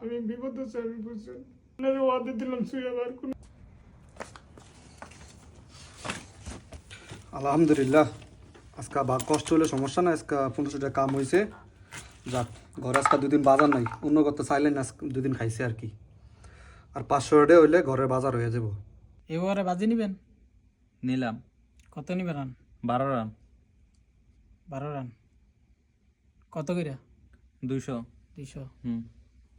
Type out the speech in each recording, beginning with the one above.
আমি বিপদ আছে, আমি বুঝছেন আপনার ওয়াদে দিলাম সুইয়াবার কোন। আলহামদুলিল্লাহ, আজকে বা কষ্ট হলে সমস্যা না, আজকে 1500 টাকা কাম হয়েছে। যাক, ঘরে আজকে 2 দিন বাজার নাই, অন্য করতে চাইলেন আজকে 2 দিন খাইছে আর কি। আর 500 টাকা হইলে ঘরে বাজার হয়ে যাব। এবারে বাজি নিবেন? নিলাম। কত নিবেন রান? 12 রান। 12 রান কত করে? 200। 200। হুম,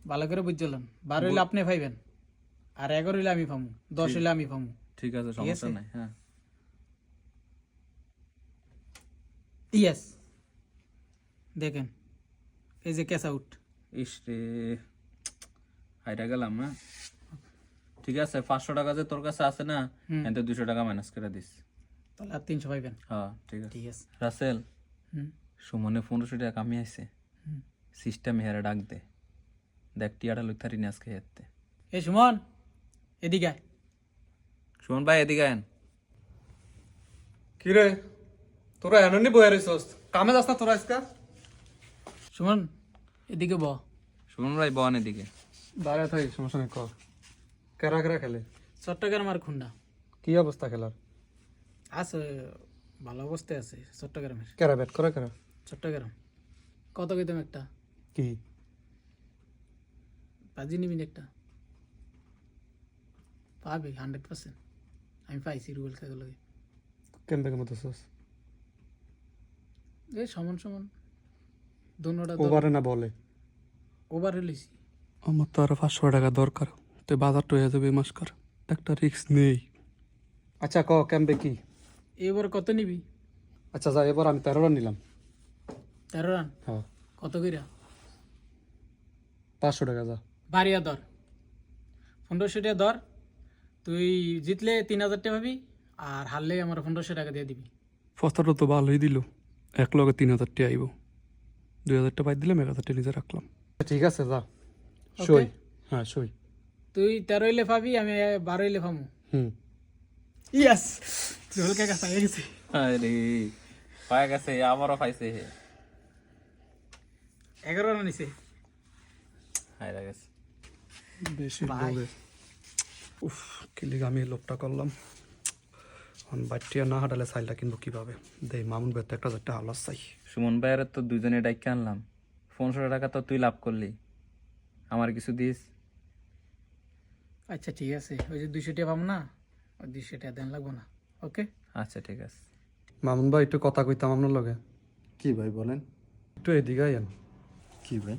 ভালো করে বুঝছিলেন। 12 হইলে আপনি পাইবেন, আর 11 হইলে আমি পামু, 10 হইলে আমি পামু। ঠিক আছে, সমস্যা নাই। হ্যাঁ, ইয়েস, দেখেন এই যে ক্যাশ আউট। ইস রে, হাইরা গেলাম না। ঠিক আছে, 500 টাকা যে তোর কাছে আছে না, এতে 200 টাকা মাইনাস করে দিস। তাহলে আর 300 পাইবেন। হ্যাঁ, ঠিক আছে। ঠিক আছে। রাসেল, হুম সুমনে 1500 টাকা কামি আছে, সিস্টেম হেরে ডাক দে, দেখ টিয়াটা লুথারি নিয়ে আজকে হেরতে। এই সুমন, এদিকে আয়। সুমন ভাই এদিকে আয়েন। কি রে, তোরা এননি বয়ে রইছস, কামে যাস না তোরা আজকে? সুমন এদিকে ব। সুমন ভাই বন এদিকে। দাঁড়ায় থাকি, সমস্যা নেই, কর। কেরা কেরা খেলে? চট্টগ্রাম আর খুলনা। কি অবস্থা খেলার? আছে, ভালো অবস্থায় আছে চট্টগ্রামের। কেরা ব্যাট করে কেরা? চট্টগ্রাম কত কইতাম একটা? কি বাজি নিবিন একটা? পাবি 100%। আমি পাইছি রুবেল কাকে লগে। কেমবে মতছস? এই সমান সমান দুনোটা ওভারে না বলে? ওভার লইছি। আমার তো আরো 500 টাকা দরকার, তুই বাজারটা হয়ে যাবে মাসকার, একটা রিস্ক নেই। আচ্ছা ক, কেমবে কি? এবার কত নিবি? আচ্ছা যা, এবার আমি 13 রান নিলাম। 13 রান হ্যাঁ, কত কইরা? 500 টাকা যা। বাড়িয়া ধর, 1500 টাকা ধর। তুই জিতলে 3000 টাকা পাবি, আর হারলে আমার 1500 টাকা দিয়ে দিবি। ফস্তাটা তো ভালোই দিল, এক লগে 3000 টাকা আইব, 2000 টাকা পাই দিলাম, 1000 টাকা নিজে রাখলাম। ঠিক আছে যা, সই। হ্যাঁ সই। তুই 13 হইলে পাবি, আমি 12 হইলে পাবো। হুম। ইয়াস, রুবেল কাকা পাই গেছি। আরে পায়ে গেছে, আবারও পাইছে। 11 রান নিছে। হাইরা গেছে। বেশি ভাই। লোভে উফ, কি লিগে আমি এই লোভটা করলাম। বাচ্চিয়া না হাঁটালে সাইলটা কিনবো কিভাবে? দেই মামুন ভাই তো 1000 টাকা হালাস চাই। সুমন ভাইয়ের তো দুজনে ডাইকে আনলাম, 1500 টাকা তো তুই লাভ করলি, আমার কিছু দিস। আচ্ছা ঠিক আছে, ওই যে 200 টাকা পাবো না, ওই 200 টাকা দেন লাগবো না। ওকে আচ্ছা ঠিক আছে। মামুন ভাই একটু কথা কইতাম আপনার লগে। কি ভাই বলেন? একটু এদিকে আইয়েন। কি ভাই?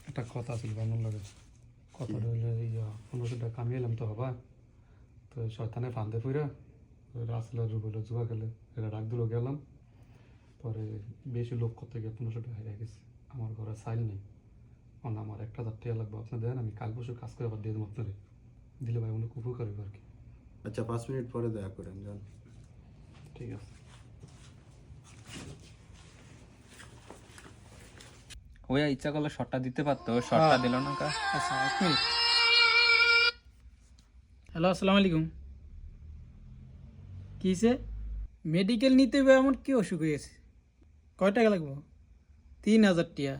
একটা কথা ছিল আপনার লগে। কথাটা হইলে 1500 টাকা কামিয়ে এলাম তো হবা, তো শয়তানে ফান্দে ফুইরা রাসেলের রুবেলের জুয়া খেলে এটা রাখ দিল গেলাম, পরে বেশি লোক করতে গিয়ে 1500 টাকা হারিয়ে গেছে। আমার ঘরে সাইল নেই, কারণ আমার 1000 টাকা লাগবে। আপনি দেন, আমি কাল পরশু কাজ করে আবার দিয়ে দেবো আপনারে। দিলে ভাই অনেক উপকার হইব আর কি। আচ্ছা 5 মিনিট পরে দেখা করেন, যান। ঠিক আছে। ওই ইচ্ছা করলে শটটা দিতে পারতো, শটটা দিল না কা। আচ্ছা, 1 মিনিট। হ্যালো, আসসালামু আলাইকুম। কিসে মেডিকেল নিতে হবে? এমন কি অসুখ হয়েছে? কয় টাকা লাগবো? 3000 টাকা।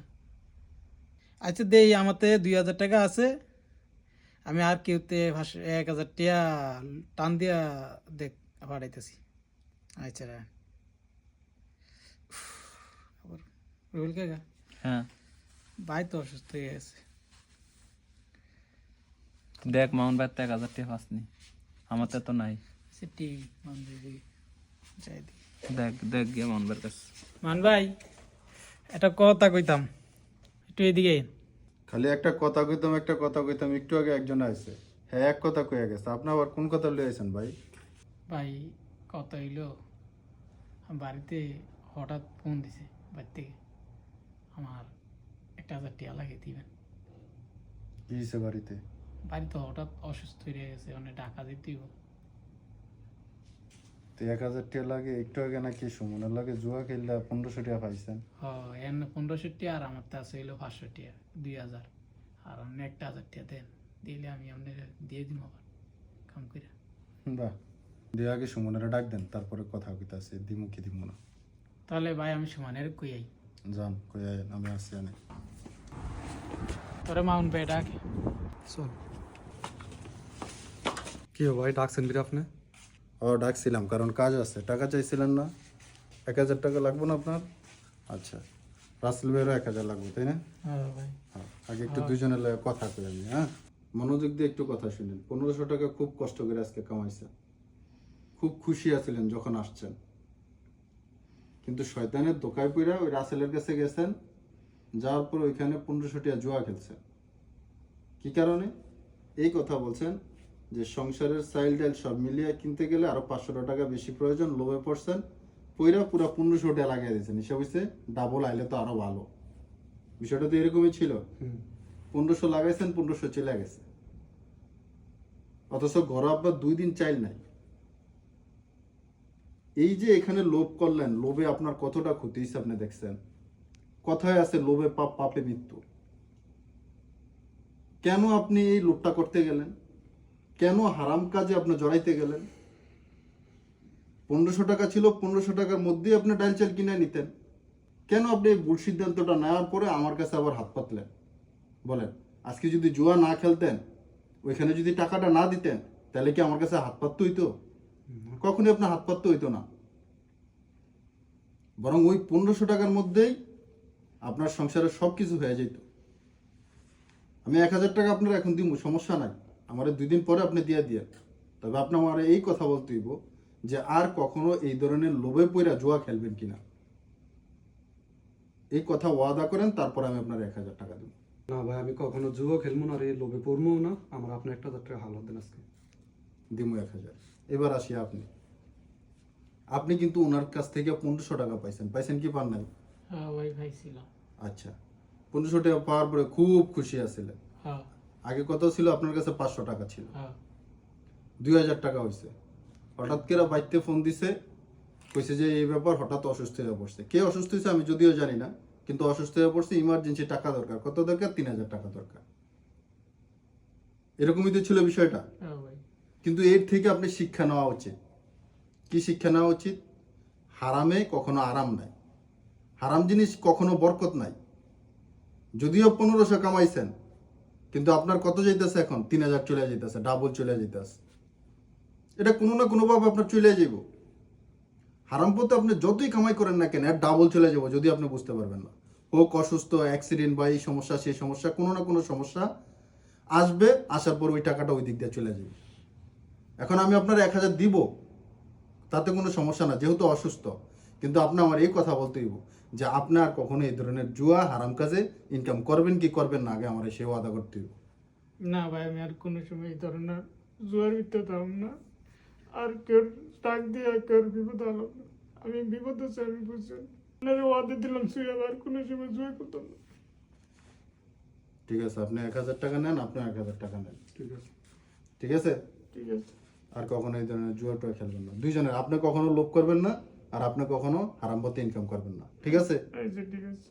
আচ্ছা দেই, আমাতে 2000 টাকা আছে, আমি আর কেউতে 1000 টাকা টান দিয়া দেখ পাঠাইতেছি। আচ্ছা রাখ। আবার রুবেল কাকা, হ্যাঁ ভাই তো অসুস্থ হয়ে গেছে। দেখ, মামুন ভাই তো 1000 টাকা পাসনি, আমার তো নাই। সে টিভি মান দিবি, যাই দি। দেখ দেখ গিয়ে মামুন ভাইয়ের কাছে। মান ভাই, একটা কথা কইতাম, একটু এদিকে আইন। খালি একটা কথা কইতাম, একটু আগে একজন আইছে, হ্যাঁ এক কথা কইয়া গেছে। আপনি আবার কোন কথা লই আইছেন ভাই? ভাই কত হইলো, বাড়িতে হঠাৎ ফোন দিছে বাড়ি থেকে, আমার 1000 টাকা লাগে দিবেন। কি হইছে বাড়িতে? বাড়িতে হঠাৎ অসুস্থ হয়ে গেছে, অনেক টাকা দিতে হইব। তো 1000 টাকা লাগে? একটু আগে নাকি সুমনের লাগে জুয়া খেললে 1500 টাকা পাইছেন। এন 1500 টাকা, আর আমার তো আছে হইলো 500 টাকা, 2000। আর আপনি 1000 টাকা দেন, দিলে আমি আপনার দিয়ে দিব আবার কাম করে। বাহ, দিয়ে আগে সুমনের ডাক দেন, তারপরে কথা কইতাছে দিমু কি দিমু না। তাহলে ভাই আমি সমানের কই আই। যান, কই আইন, আমি আসছি অনেক। তোরা মাউন্ট ভাই ডাক। চল কি হো ভাই ডাকছেন বিরে আপনি? ও ডাকছিলাম কারণ কাজ আছে। টাকা চাইছিলেন না? 1000 টাকা লাগবে না আপনার? আচ্ছা, রাসেল ভাইয়েরও 1000 লাগবে, তাই না? হ্যাঁ ভাই। হ্যাঁ, আগে একটু দুজনের লগে কথা কই আমি। হ্যাঁ, মনোযোগ দিয়ে একটু কথা শুনেন। 1500 টাকা খুব কষ্ট করে আজকে কামাইছেন, খুব খুশি আছিলেন যখন আসছেন, কিন্তু শয়তানের দোকায় পইরা ওই রাসেলের কাছে গেছেন, যাওয়ার পর ওইখানে 1500 টাকা জুয়া খেলছেন। কি কারণে? এই কথা বলছেন যে সংসারের চাইল ডাইল সব মিলিয়ে কিনতে গেলে আরো 500 টাকা বেশি প্রয়োজন, লোভে পড়ছেন, পইরা পুরো 1500 টাকা লাগিয়ে দিয়েছেন। হিসাব হইছে ডাবল আইলে তো আরো ভালো। বিষয়টা তো এরকমই ছিল। 1500 লাগাইছেন, 1500 চলে গেছে, অথচ ঘরে আপনার 2 দিন চাইল নাই। এই যে এখানে লোভ করলেন, লোভে আপনার কতটা ক্ষতি হয়েছে আপনি দেখছেন। কথায় আছে লোভে পাপ, পাপে মৃত্যু। কেন আপনি এই লোভটা করতে গেলেন? কেন হারাম কাজে আপনি জড়াইতে গেলেন? 1500 টাকা ছিল, 1500 টাকার মধ্যেই আপনি ডাইল চাল কিনে নিতেন। কেন আপনি এই ভুল সিদ্ধান্তটা নেওয়ার পরে আমার কাছে আবার হাত পাতলেন? বলেন, আজকে যদি জুয়া না খেলতেন, ওইখানে যদি টাকাটা না দিতেন, তাহলে কি আমার কাছে হাত পাততে হইতো? কখনই আপনার হাত পাততে হইতো না। বরং ওই 1500 টাকার মধ্যেই আপনার সংসারে সব কিছু হয়ে যেত। আমি 1000 টাকা আপনার এখন দিব, সমস্যা নাই, আমার 2 দিন পরে আপনি দিয়ে দিয়ে। তবে আপনি আমার এই কথা বলতে হইব যে আর কখনো এই ধরনের লোভে পইরা জুয়া খেলবেন কিনা। এই কথা ওয়াদা করেন, তারপর আমি আপনার 1000 টাকা দেব। না ভাই, আমি কখনো জুয়ো খেলবো না আর এই লোভে পড়বো না। আমার আপনি 1000 টাকা হাওলাত দেন আজকে। দিব 1000। এবার আসি আপনি কিন্তু ওনার কাছ থেকে 1500 টাকা পাইছেন কি পান নাই? হ্যাঁ ভাই পাইছিলাম। আচ্ছা, 1500 টাকা পাওয়ার পরে খুব খুশি আছিলেন। হ্যাঁ আগে কত ছিল আপনার কাছে? 500 টাকা ছিল। হ্যাঁ 2000 টাকা হয়েছে। হঠাৎ করে বাইতে ফোন দিছে, কইছে যে এই ব্যাপার, হঠাৎ অসুস্থ হয়ে পড়ছে। কে অসুস্থ হয়েছে আমি যদিও জানি না, কিন্তু অসুস্থ হয়ে পড়ছে, ইমার্জেন্সি টাকা দরকার। কত দরকার? 3000 টাকা দরকার। এরকমই তো ছিল বিষয়টা। হ্যাঁ ভাই। কিন্তু এর থেকে আপনি শিক্ষা নেওয়া উচিত। কি শিক্ষা নেওয়া উচিত? হারামে কখনো আরাম নাই, হারাম জিনিস কখনো বরকত নাই। যদিও 1500 কামাইছেন, কিন্তু আপনার কত যাইতেছে এখন? 3000 চলে যাইতেছে, ডাবল চলে যাইতেছে। এটা কোনো না কোনোভাবে আপনার চলে যাইব। হারাম পথে আপনি যতই কামাই করেন না কেন, এর ডাবল চলে যাব যদি আপনি বুঝতে পারবেন না। হোক অসুস্থ, অ্যাক্সিডেন্ট বা এই সমস্যা সেই সমস্যা, কোনো না কোনো সমস্যা আসবে, আসার পর ওই টাকাটা ওই দিক দিয়ে চলে যাবে। এখন আমি আপনার 1000 দিব, তাতে কোনো সমস্যা না, যেহেতু অসুস্থ। কিন্তু আপনি আমার এই কথা বলতে হইব যে আপনি আর কখনো এই ধরনের জুয়া হারাম কাজে ইনকাম করবেন কি করবেন না, আগে আমার সে ওয়াদা করতে হইব। না ভাই, আমি আর কোনো সময় এই ধরনের জুয়ার ভিতরে থাকব না। আর কেউ টাক দিয়ে কেউ বিপদ আলাম না। আমি বিপদ আছে, আমি বুঝছেন। আপনার ওয়াদা দিলাম শুয়ে আর কোনো সময় জুয়া করতাম না। ঠিক আছে, আপনি 1000 টাকা নেন, আপনি 1000 টাকা নেন। ঠিক আছে। ঠিক আছে? ঠিক আছে। আর কখনো এই ধরনের জুয়া টুয়া খেলবেন না দুইজনের। আপনি কখনো লোভ করবেন না, আর আপনি কখনো হারাম পথে ইনকাম করবেন না। ঠিক আছে? আচ্ছা ঠিক আছে।